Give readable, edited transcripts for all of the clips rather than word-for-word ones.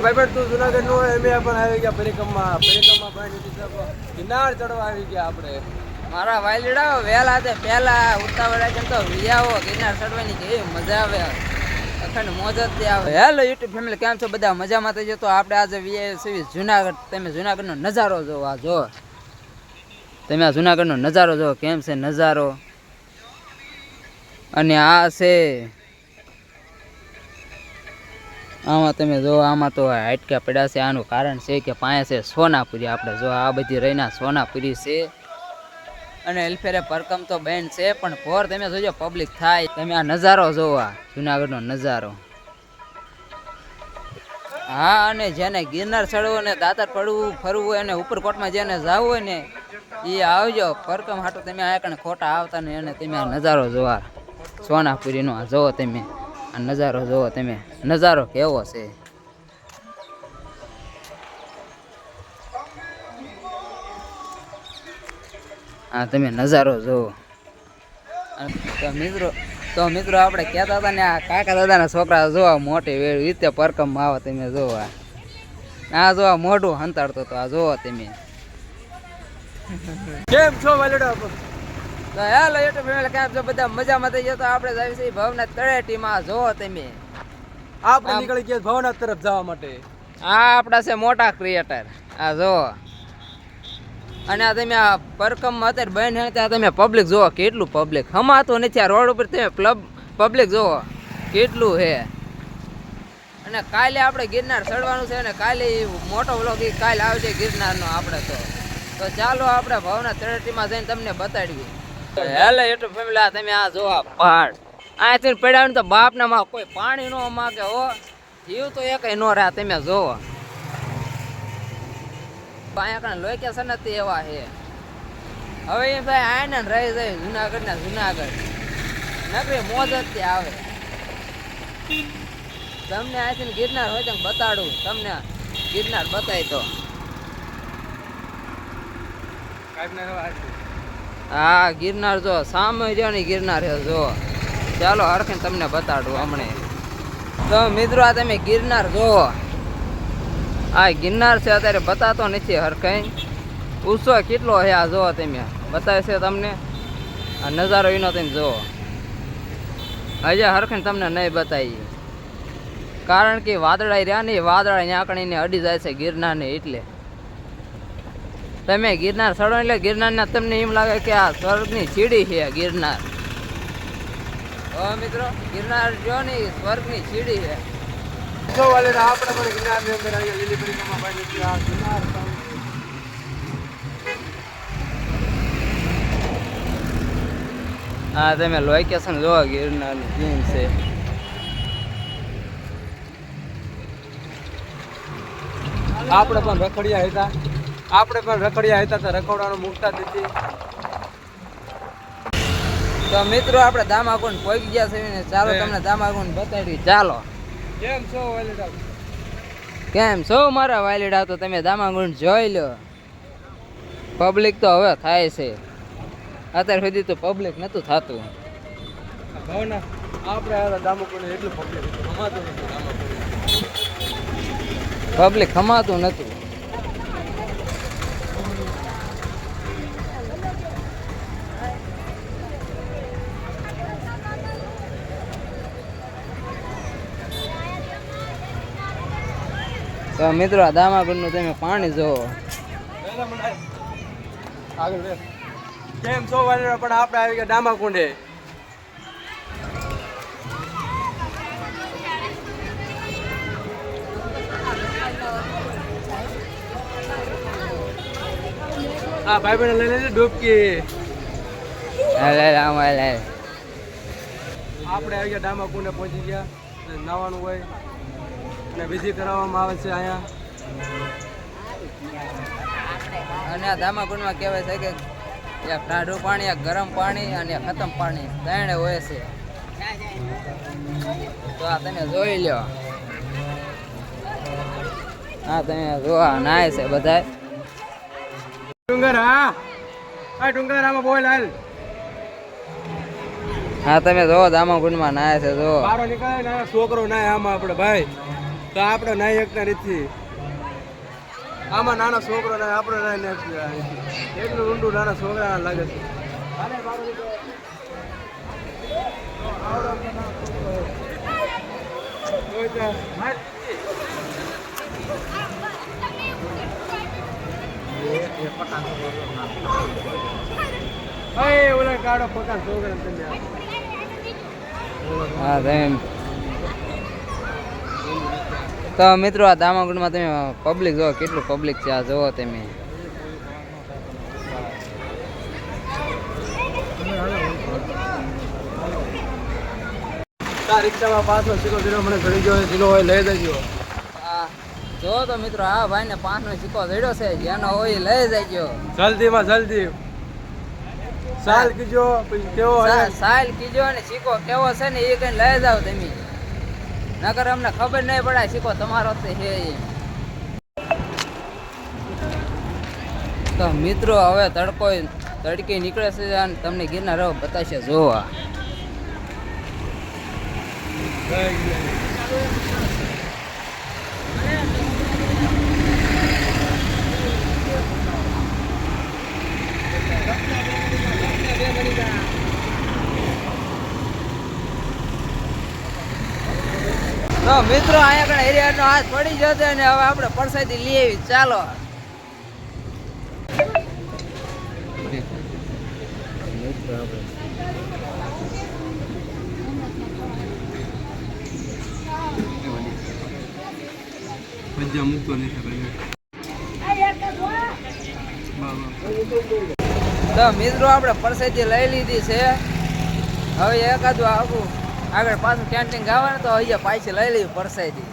ભાઈ તું જુનાગઢ નો હોય અમે પણ આવી ગયા પરિક્રમા ગિરનાર ચડવા આવી ગયા આપણે મારા વાયલીડા વહેલા તે પહેલા ઉતાવળા કેમ તો વિયાવો ગિરનાર ચડવાની કેવી મજા આવે અખંડ મોજ જ આવે. હેલો યુટ્યુબ ફેમિલી, કેમ છો બધા? મજામાં થઈ જતો. આપણે આજે વિયા છીએ જુનાગઢ. તમે જુનાગઢનો નજારો જોવો. આ જો તમે આ જુનાગઢનો નજારો જોવો કેમ છે નજારો. અને આ છે આમાં તમે જો આમાં તો હાટકા પડ્યા છે. આનું કારણ છે કે પાસે છે સોનાપુરી. આપણે જો આ બધી રહીના સોનાપુરી છે. અને એલફેરે પરકમ તો બેન છે પણ ભોર તમે જોજો પબ્લિક થાય. તમે આ નજારો જોવો, જુનાગઢનો નજારો. હા, અને જેને ગિરનાર ચડવું ને દાતાર પડવું ફરવું હોય અને ઉપરકોટમાં જેને જવું હોય ને એ આવજો પરકમ હાટું. તમે આ કણે ખોટા આવતા ને અને તમે આ નજારો જોવા સોનાપુરીનો આ જોવો. તમે આ નજારો જોવો. તમે નજારો કેવો છે. હા, તમે નજારો જોવો. તો મિત્રો આપણે કહેતા હતા ને આ કાકા દાદાના છોકરા જોવા મોટી વેળ રીતે પરકમમાં આવો. તમે જોવા આ જોવા મોઢું હંતાડતો તો આ જોવો તમે. કેમ છો વાલીડા? તો હેલો યુટ્યુબ ફેમિલી, કેમ છો બધા? મજામાં થઈ જતો. આપણે જાવી છીએ ભવનાથ તળેટીમાં. જોવો તમે આપણે નીકળી ગયા ભવનાથ તરફ જવા માટે. આ આપણા છે મોટા ક્રિએટર. આ જોવો. અને આ તમે આ પરકમમાં અત્યારે બહેન ત્યાં તમે પબ્લિક જોવો કેટલું પબ્લિક હમાતું નથી. આ રોડ ઉપર તમે પબ્લિક જોવો કેટલું છે. અને કાલે આપણે ગિરનાર ચડવાનું છે અને કાલે મોટો વ્લોગ કાલે આવશે ગિરનારનો. આપણે તો ચાલો આપણે ભવનાથ તળેટીમાં જઈને તમને બતાડીએ. હેલો યુટ્યુબ ફેમિલી, આ તમે આ જોવા પહાડ અહીંથી પડ્યા તો બાપના માં કોઈ પાણી નો માગે હો. જીવ તો એક નો રહ્યા. તમે જોવો અહીંયા કણ લોકેશન નથી એવા છે. હવે એ ભાઈ આને રહી જાય જુનાગઢ ના જુનાગઢ નગરી મોજ જ આવે. તમને અહીંથી ગિરનાર હોય તો બતાડું. તમને ગિરનાર બતાવી તો હા ગિરનાર જો સામે જો ગિરનાર છે જો. ચાલો હરખીને તમને બતાડું હમણે. તો મિત્રો આ તમે ગિરનાર જોવો. આ ગિરનાર છે અત્યારે બતાતો નથી હરખાઈ. ઉત્સવ કેટલો છે આ જોવો. તમે બતાવે છે તમને આ નજારો એનો. તમે જોવો હજી હરખાઈ તમને નહીં બતાવી કારણ કે વાદળા રહ્યા નહીં. વાદળા ન્યાકણીને અડી જાય છે ગિરનારને. એટલે તમે ગિરનાર ચડો એટલે ગિરનારના તમને એમ લાગે કે આ સ્વર્ગની સીડી છે ગિરનાર. મિત્રો ગિરનાર જો ને સ્વર્ગની સીડી છે. આપણે પણ ગિરનારની અંદર આવી લીલી પરિક્રમા પાડી આ ગિરનાર. હા, તમે લોકેશન જોવો ગિરનારનું કેમ છે. આપણે પણ રખડ્યા હતા. તો રખડવાનું મુકતા નથી. તો મિત્રો આપણે દામાકુંડ પહોંચી ગયા છે ને ચાલો તમને દામાકુંડ બતાવી. ચાલો કેમ છો વાલીડા? કેમ છો મારા વાલીડા? તો તમે દામાકુંડ જોઈ લો. પબ્લિક તો હવે થાય છે. અત્યાર સુધી તો પબ્લિક નતું થતું. ભાવના આપણે દામાકુંડ એટલું પબ્લિક હમાતું નથી. પબ્લિક હમાતું નતું. તો મિત્રો આ દામાકુંડનું તમે પાણી જોવો. કેમ છો વાલીડા? પણ આપણે આવી ગયા દામાકુંડે. હા ભાઈ બહેન લઈ લેજે ડૂબકી. આપણે આવી ગયા દામાકુંડે પહોંચી ગયા. નાવાનું હોય અને વિધિ કરાવવામાં આવે છે અહીંયા. અને આ દામાકુંડમાં કહેવાય છે કે એક ઠાડું પાણી, એક ગરમ પાણી અને ખતમ પાણી ત્રણે હોય છે. તો આ તમે જોઈ લો. હા તમે જોવા નાય છે બધા. ડુંગર હા ડુંગર આમાં બોલ હાલ. હા તમે જોવો દામાકુંડમાં નાય છે. જો બારો નીકળે ને છોકરો નાય આમાં આપણે ભાઈ. તો આપણે નાઈ એકતા નથી. આમાં નાનો છોકરો ને આપણે નાઈ નથી. એટલું ઊંડું નાના છોકરા લાગે છે. ઓલા કાળો પકા છોકરા તમે હા તેમ તો મિત્રો આ દામાગુંડમાં તમે પબ્લિક જોવો કેટલું પબ્લિક છે. આ જોવો તમે રિક્ષામાં પાછો સિક્કો દીધો મને ઘડી ગયો જીલો હોય લઈ દેજો. હા જો તો મિત્રો આ ભાઈને 5નો સિક્કો જડ્યો છે. જેનો હોય લઈ જજો જલ્દીમાં જલ્દી. સાલ કીજો પછી કેવો સાલ કીજો અને સિક્કો કેવો છે ને એ કઈ લઈ જાવ તમે. નકર અમને ખબર નહીં પડે સિક્કો તમારો છે. તો મિત્રો હવે તડકી નીકળે છે અને તમને ગિરનાર બતાવશે જોવા. તો મિત્રો અહીંયા કણ એરિયાનો હાથ પડી જશે અને હવે આપણે પરસાદી લઈ આવી. ચાલો તો મિત્રો આપણે પરસાદી લઈ લીધી છે. હવે એકાદું આખું આગળ પાછું કેન્ટીન ગાવાનું તો અહીંયા પાછી લઈ લેવી પરસાદી.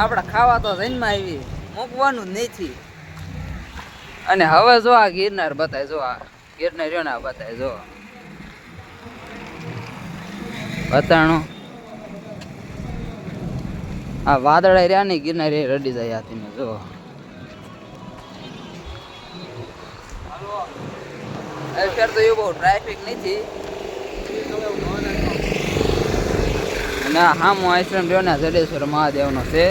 આપણે ખાવા તો જન્મમાં આવી મૂકવાનું જ નથી. અને હવે જો આ ગિરનાર બતાય. જો આ ગિરનાર રહ્યો ને આ બતાય. જો બતાણું આ વાદળા રહ્યા ને ગિરનાર રડી જાય. આ તમે જો અત્યારે તો એવું બહુ ટ્રાફિક નથી. અને હામો આશ્રમ રહ્યો ને જડેશ્વર મહાદેવનો છે.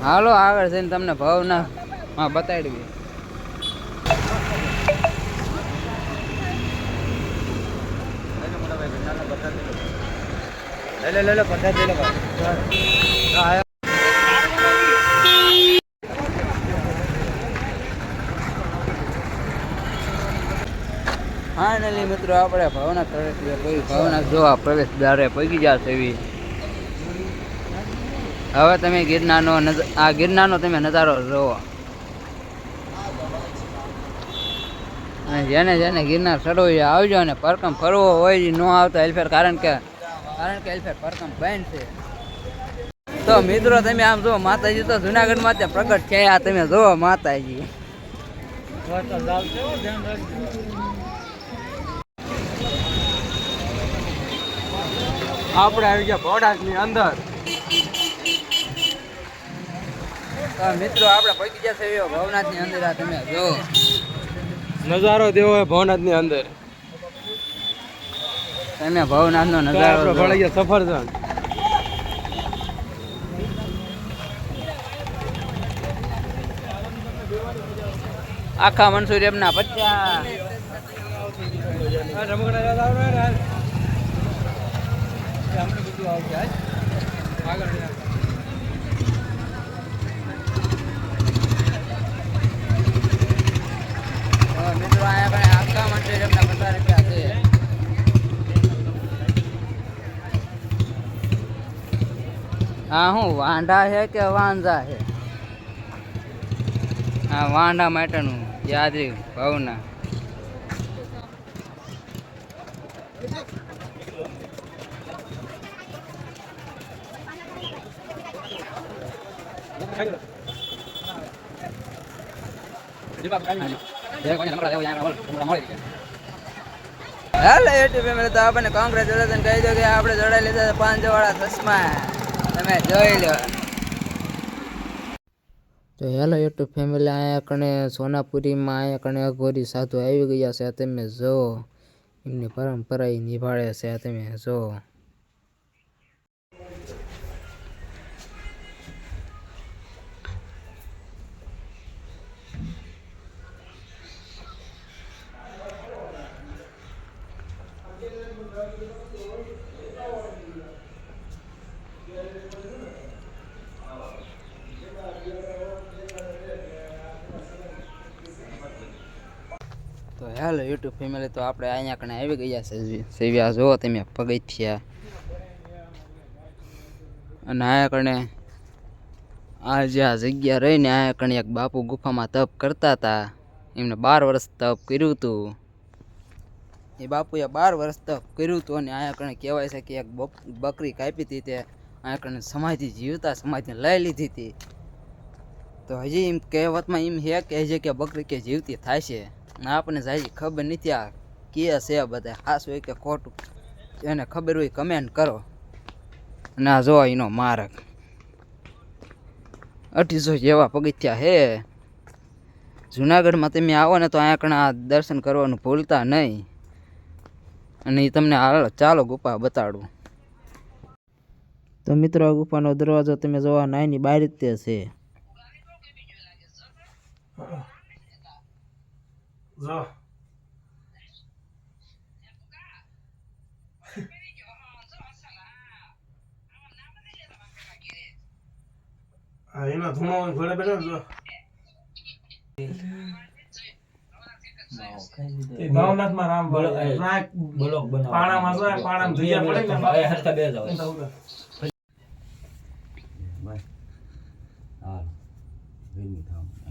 હાલો આગળ જઈને તમને ભાવના માં બતાવી. ફાઇનલી મિત્રો આપણે ભાવના ભાવના જોવા પ્રવેશ દ્વારે પગી જશે. એવી હવે તમે ગિરનારનો તમે નજારો જોવો. અને જેને ગિરનાર ચડવું આવજો. અને પરકમ ફરવો હોય ન આવતા હેલ્ફેર કારણ કે હેલ્ફેર પરકમ બંધ છે. તો મિત્રો તમે આમ જુઓ માતાજી તો જુનાગઢમાં ત્યાં પ્રગટ છે. આ તમે જુઓ માતાજી. આપણે આવી ગયા ભવનાથની અંદર. તો મિત્રો આપણે પહોંચી જશે ભવનાથની અંદર. આ તમે જો નજારો દેવો હોય ભવનાથની અંદર. તમે ભવનાથનો નજારો ભળી ગયા સફરજન. આખા મનસુર એમના 50. મિત્રો અહીંયા આખા મનસુર એમના 50 રૂપિયા છે. હા હું વાંઢા છે કે વાંઝા છે? હા વાંઢા માટેનું યાદ ભાવના. હેલો યુટ્યુબ ફેમિલી, તો આપણને કોંગ્રેચ્યુલેશન કહી દો કે આપણે જોડાઈ લીધા 5 વાળા ચશ્મા. તમે જોઈ લો. તો હેલો યુટ્યુબ ફેમિલી, અહીંયા કણે સોનાપુરીમાં અહીંયા કણે અઘોરી સાધુ આવી ગયા છે. તમે જો એમની પરંપરા નિભાળે છે. તમે જો તો હેલો યુટ્યુબ ફેમિલી, તો આપણે અહીંયા કણે આવી ગયા છે સેવ્યા જુઓ તમે પગથિયા. અને અહીંયા કણે આ જે આ જગ્યા રહીને અહીંયા કણે એક બાપુ ગુફામાં તપ કરતા હતા. એમને 12 વર્ષ તપ કર્યું હતું. એ બાપુએ 12 વર્ષ તપ કર્યું હતું. અને અહીંયા કણે કહેવાય છે કે એક બકરી કાપી હતી, તે અહીંયા કણે સમાધિ જીવતા સમાધિ લઈ લીધી હતી. તો હજી એમ કહેવતમાં એમ છે કે હજી કે બકરી કે જીવતી થાય છે. આપણને હજી ખબર નથી આ કે છે બધા ખાસ હોય કે ખોટું, એને ખબર હોય કમેન્ટ કરો. અને આ જો એનો માર્ગ 2800 જેવા પગથિયા હે. જુનાગઢમાં તમે આવો ને તો અહીંયા કણે આ દર્શન કરવાનું ભૂલતા નહીં. અને એ તમને હાલ ચાલો ગુફા બતાડું. તો મિત્રો આ ગુફાનો દરવાજો તમે જોવા નાની બહાર જ તે છે. જો એનો ધૂણો ઘોડે બેઠો જો ભાવનાથમાં રામ પાણામાં જો પાણામાં ધુયા પડે ને હરતા બે જાવ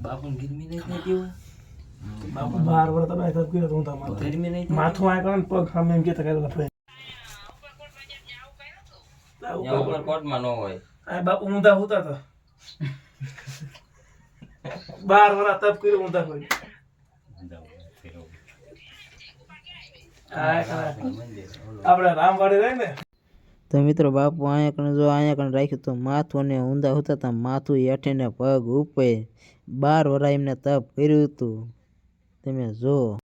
બાપુ ગીરમી નહીં દેવું. બાપુ 12 વર્ષ તમે તપ કર્યો હું તમારું ગીરમી નહીં માથું આ કરે ને પગ સામે એમ કેતા કરે લફે ઉપર કોટમાં ન હોય. આ બાપુ ઊંધા હોતા તો 12 વર્ષ તપ કર્યો ઊંધા કોઈ આપણે રામવાડી રહે ને. તો મિત્રો બાપુ અહીંયા કણે જો અહીંયા કણે રાખ્યું તો માથું અને ઊંધા હોતા હતા. માથું હેઠે ને પગ ઉપર 12 વરા એમને તપ કર્યું હતું. તમે જો